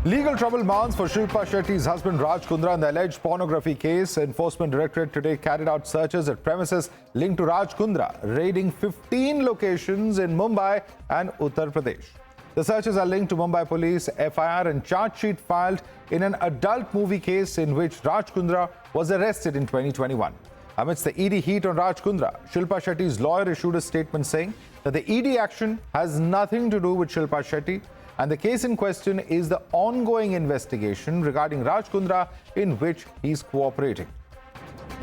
Legal trouble mounts for Shilpa Shetty's husband Raj Kundra in the alleged pornography case. Enforcement Directorate today carried out searches at premises linked to Raj Kundra, raiding 15 locations in Mumbai and Uttar Pradesh. The searches are linked to Mumbai Police FIR and charge sheet filed in an adult movie case in which Raj Kundra was arrested in 2021. Amidst the ED heat on Raj Kundra, Shilpa Shetty's lawyer issued a statement saying that the ED action has nothing to do with Shilpa Shetty, and the case in question is the ongoing investigation regarding Raj Kundra in which he's cooperating.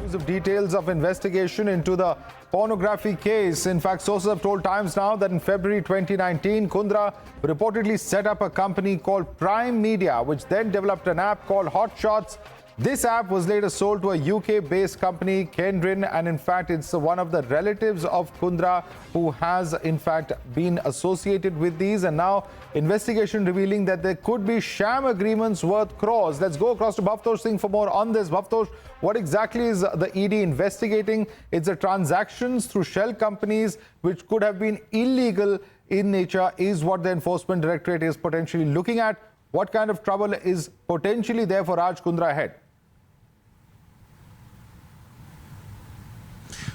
News of details of investigation into the pornography case. In fact, sources have told Times Now that in February 2019, Kundra reportedly set up a company called Prime Media, which then developed an app called Hot Shots. This app was later sold to a UK-based company, Kendrin, and in fact, it's one of the relatives of Kundra who has in fact been associated with these. And now investigation revealing that there could be sham agreements worth crores. Let's go across to Madhavdas Singh for more on this. Madhavdas, what exactly is the ED investigating? It's the transactions through shell companies which could have been illegal in nature is what the Enforcement Directorate is potentially looking at. What kind of trouble is potentially there for Raj Kundra ahead?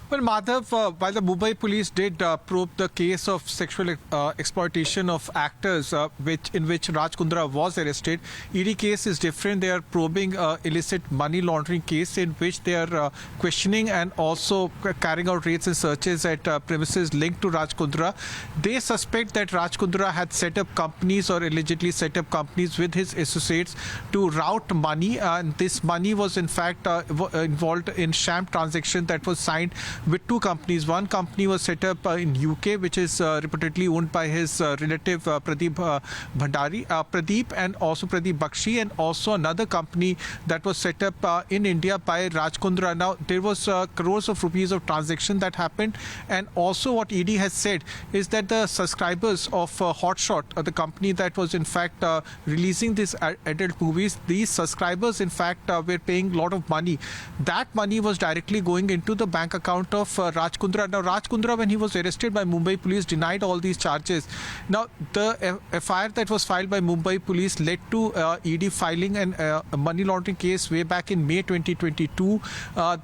Well, Madhav, while the Mumbai police did probe the case of sexual exploitation of actors in which Raj Kundra was arrested, ED case is different. They are probing illicit money laundering case in which they are questioning and also carrying out raids and searches at premises linked to Raj Kundra. They suspect that Raj Kundra had set up companies or allegedly set up companies with his associates to route money, and this money was in fact involved in sham transaction that was signed with two companies. One company was set up in UK, which is reportedly owned by his relative Pradeep Bhandari, Pradeep, and also Pradeep Bakshi, and also another company that was set up in India by Raj Kundra. Now, there was crores of rupees of transaction that happened, and also what ED has said is that the subscribers of Hotshot, the company that was in fact releasing these adult movies, these subscribers in fact were paying a lot of money. That money was directly going into the bank account of Raj Kundra. Now, Raj Kundra, when he was arrested by Mumbai police, denied all these charges. Now, the FIR that was filed by Mumbai police led to ED filing a money laundering case way back in May 2022.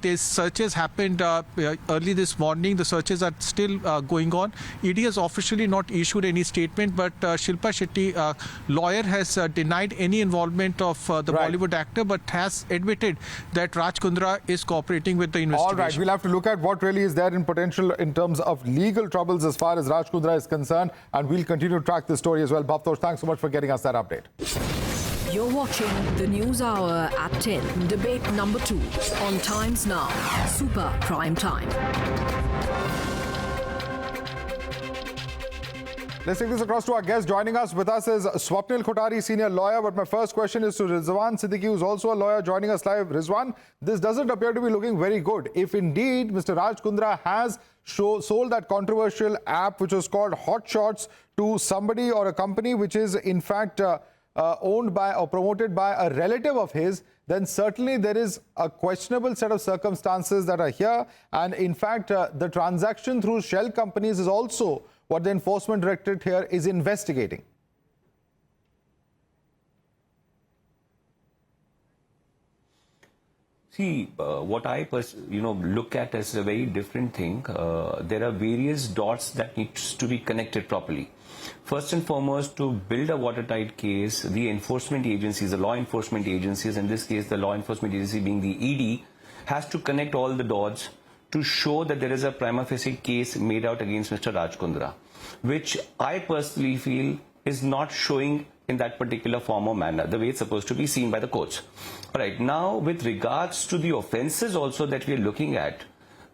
These searches happened early this morning. The searches are still going on. ED has officially not issued any statement, but Shilpa Shetty, lawyer, has denied any involvement of the Bollywood actor, but has admitted that Raj Kundra is cooperating with the investigation. All right, we'll have to look at what really is there in potential in terms of legal troubles as far as Raj Kundra is concerned, and we'll continue to track this story as well. Madhavdas, thanks so much for getting us that update. You're watching the News Hour at 10, debate number 2 on Times Now, Super Prime Time. Let's take this across to our guest. Joining us with us is Swapnil Khotari, senior lawyer. But my first question is to Rizwan Siddiqui, who's also a lawyer, joining us live. Rizwan, this doesn't appear to be looking very good. If indeed Mr. Raj Kundra has sold that controversial app, which was called Hot Shots, to somebody or a company which is in fact owned by or promoted by a relative of his, then certainly there is a questionable set of circumstances that are here. And in fact, the transaction through shell companies is also what the Enforcement Directorate here is investigating. See, what I look at as a very different thing. There are various dots that needs to be connected properly. First and foremost, to build a watertight case, the enforcement agencies, the law enforcement agencies, in this case the law enforcement agency being the ED, has to connect all the dots to show that there is a prima facie case made out against Mr. Raj Kundra, which I personally feel is not showing in that particular form or manner, the way it's supposed to be seen by the courts. All right, now with regards to the offences also that we are looking at,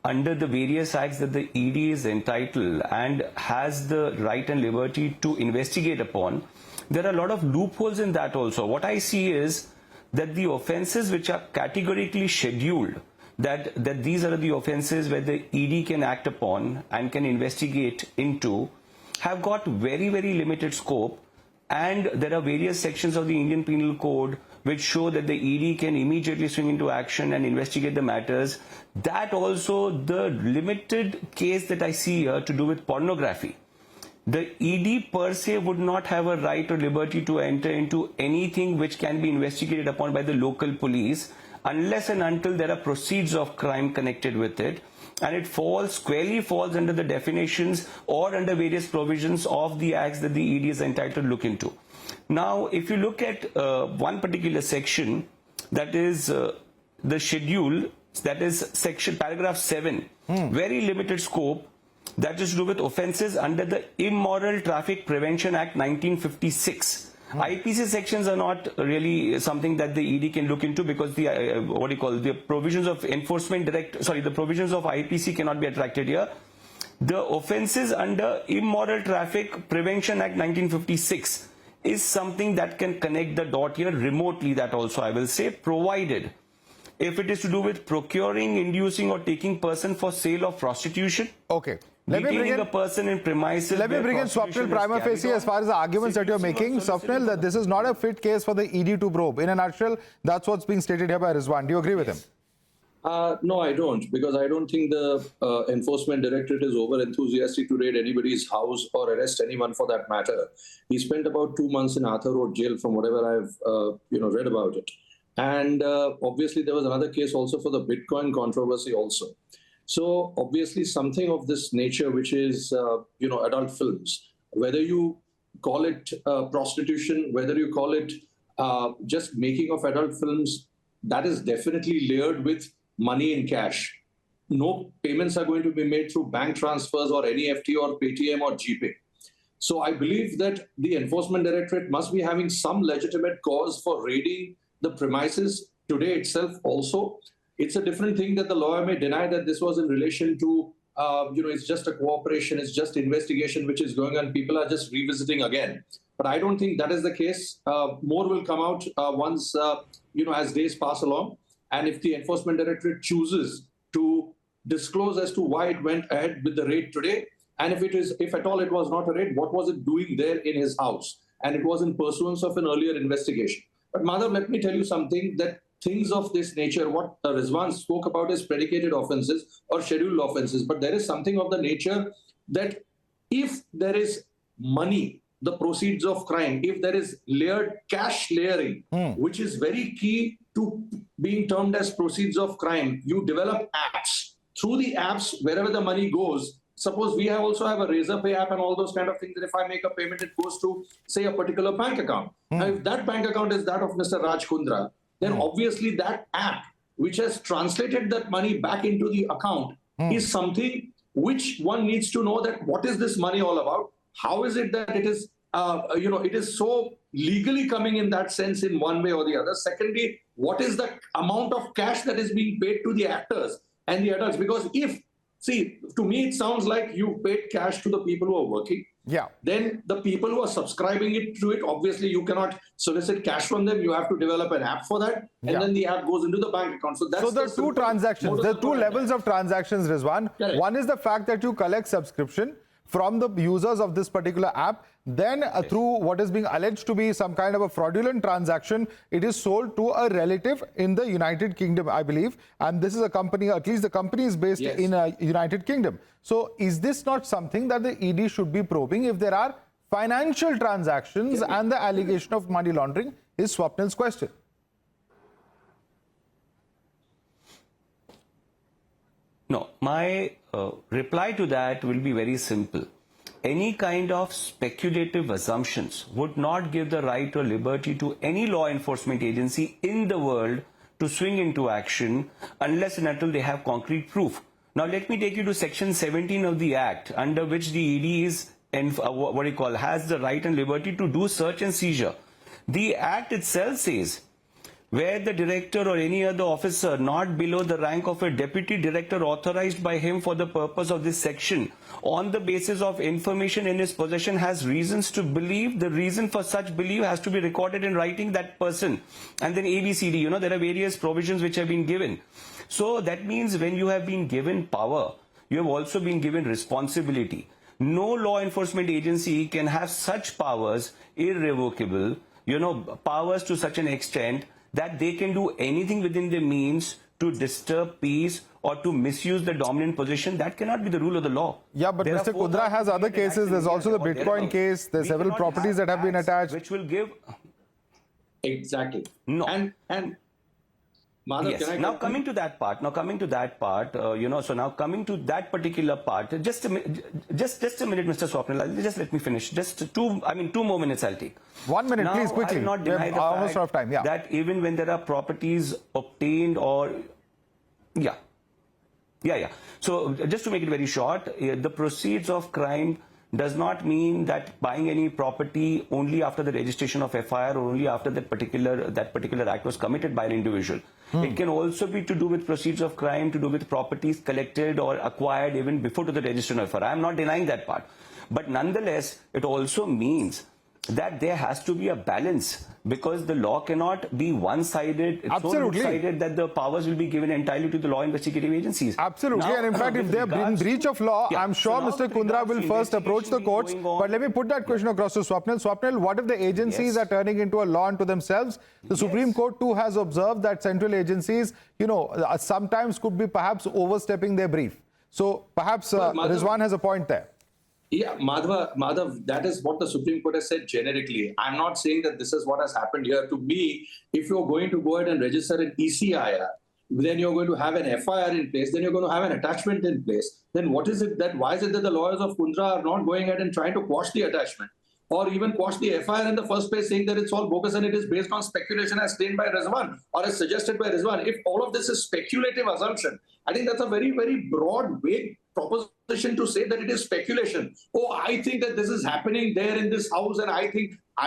under the various acts that the ED is entitled and has the right and liberty to investigate upon, there are a lot of loopholes in that also. What I see is that the offences which are categorically scheduled, that these are the offences where the ED can act upon and can investigate into, have got very, very limited scope, and there are various sections of the Indian Penal Code which show that the ED can immediately swing into action and investigate the matters. That also, the limited case that I see here to do with pornography, the ED per se would not have a right or liberty to enter into anything which can be investigated upon by the local police unless and until there are proceeds of crime connected with it, and it squarely falls under the definitions or under various provisions of the acts that the ED is entitled to look into. Now, if you look at one particular section, that is the schedule, that is section paragraph 7, very limited scope, that is to do with offences under the Immoral Traffic Prevention Act 1956. IPC sections are not really something that the ED can look into because the the provisions of the provisions of IPC cannot be attracted here. The offences under Immoral Traffic Prevention Act 1956 is something that can connect the dot here remotely, that also I will say, provided if it is to do with procuring, inducing or taking person for sale of prostitution. Okay. Let me bring a person in premises. Let me bring in Swapnil prima facie as far as the arguments that you're making. Swapnil, that this is not a fit case for the ED to probe. In a nutshell, that's what's being stated here by Rizwan. Do you agree with him? No, I don't, because I don't think the Enforcement Directorate is over enthusiastic to raid anybody's house or arrest anyone for that matter. He spent about 2 months in Arthur Road jail, from whatever I've read about it. And obviously there was another case also for the Bitcoin controversy also. So obviously something of this nature, which is adult films, whether you call it prostitution, whether you call it just making of adult films, that is definitely layered with money in cash. No payments are going to be made through bank transfers or NEFT or Paytm or GPay. So I believe that the Enforcement Directorate must be having some legitimate cause for raiding the premises today itself also. It's a different thing that the lawyer may deny that this was in relation to, it's just a cooperation, it's just investigation which is going on. People are just revisiting again. But I don't think that is the case. More will come out once, as days pass along. And if the Enforcement Directorate chooses to disclose as to why it went ahead with the raid today, and if at all it was not a raid, what was it doing there in his house? And it was in pursuance of an earlier investigation. But Madhav, let me tell you something, that things of this nature, what Rizwan spoke about is predicated offences or scheduled offences. But there is something of the nature that if there is money, the proceeds of crime, if there is layered cash layering, which is very key to being termed as proceeds of crime, you develop apps. Through the apps, wherever the money goes, suppose we also have a Razorpay app and all those kind of things, that if I make a payment, it goes to, say, a particular bank account. Now, if that bank account is that of Mr. Raj Kundra, then obviously that app, which has translated that money back into the account, is something which one needs to know that what is this money all about? How is it that it is, it is so legally coming in that sense in one way or the other? Secondly, what is the amount of cash that is being paid to the actors and the adults? Because to me, it sounds like you paid cash to the people who are working. Yeah. Then the people who are subscribing to it, obviously you cannot solicit cash from them. You have to develop an app for that. And then the app goes into the bank account. So that's there are two transactions. There are two levels of transactions, Rizwan. Correct. One is the fact that you collect subscription from the users of this particular app. Then through what is being alleged to be some kind of a fraudulent transaction, it is sold to a relative in the United Kingdom, I believe. And this is a company, at least the company is based in United Kingdom. So is this not something that the ED should be probing if there are financial transactions and the allegation of money laundering? Is Swapnil's question. No, my reply to that will be very simple. Any kind of speculative assumptions would not give the right or liberty to any law enforcement agency in the world to swing into action unless and until they have concrete proof. Now let me take you to section 17 of the Act, under which the ED is has the right and liberty to do search and seizure. The Act itself says, where the director or any other officer not below the rank of a deputy director authorized by him for the purpose of this section on the basis of information in his possession has reasons to believe, the reason for such belief has to be recorded in writing that person. And then ABCD, there are various provisions which have been given. So that means when you have been given power, you have also been given responsibility. No law enforcement agency can have such powers, irrevocable, powers to such an extent that they can do anything within their means to disturb peace or to misuse the dominant position. That cannot be the rule of the law. Yeah, but There are Mr. Kundra 4,000 has other attacks cases. in There's also the India or Bitcoin thereabouts. case. There's We several cannot properties that have been acts attached. which will give... Exactly. No. And Madhav, Yes. can I Now continue? coming to that part, so now coming to that particular part, just a minute, Mr. Swapnil, just let me finish. Just 2 more minutes I'll take. 1 minute, Now, please, quickly. I will not We deny have the almost fact out of time. Yeah. that even when there are properties obtained or, So just to make it very short, the proceeds of crime does not mean that buying any property only after the registration of FIR or only after that particular act was committed by an individual. It can also be to do with proceeds of crime, to do with properties collected or acquired even before to the registration of FIR. I am not denying that part. But nonetheless, it also means that there has to be a balance, because the law cannot be one-sided. It's Absolutely. so one-sided that the powers will be given entirely to the law investigative agencies. Absolutely. Now, And in fact, if with they are in regards breach to- of law, Yeah. I'm sure So now Mr. with Kundra regards will to first approach the investigation courts. going on- But let me put that question across to Swapnil. Swapnil, what if the agencies Yes. are turning into a law unto themselves? The Supreme Court too has observed that central agencies, sometimes could be perhaps overstepping their brief. So perhaps Well, Madhav- Rizwan has a point there. Yeah, Madhav, that is what the Supreme Court has said generically. I'm not saying that this is what has happened here. To me, if you're going to go ahead and register an ECIR, then you're going to have an FIR in place, then you're going to have an attachment in place. Then why is it that the lawyers of Kundra are not going ahead and trying to quash the attachment? Or even quash the FIR in the first place, saying that it's all bogus and it is based on speculation as claimed by Rizwan or as suggested by Rizwan. If all of this is speculative assumption, I think that's a very, very broad, vague proposition to say that it is speculation. Oh, I think that this is happening there in this house, and I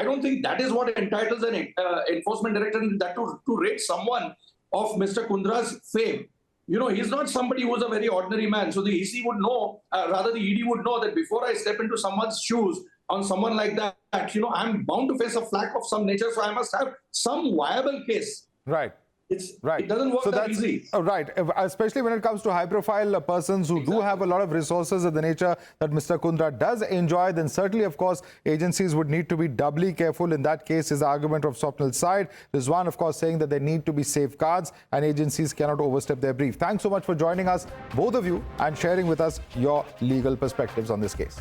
don't think that is what entitles an enforcement director that to rate someone of Mr. Kundra's fame. He's not somebody who's a very ordinary man. So the EC would know, the ED would know that before I step into someone's shoes on someone like that, I'm bound to face a flack of some nature. So I must have some viable case. Right. It doesn't work that easy. Right, especially when it comes to high-profile persons who do have a lot of resources of the nature that Mr. Kundra does enjoy, then certainly, of course, agencies would need to be doubly careful. In that case, is the argument of Swapnil's side. Rizwan, of course, saying that there need to be safeguards and agencies cannot overstep their brief. Thanks so much for joining us, both of you, and sharing with us your legal perspectives on this case.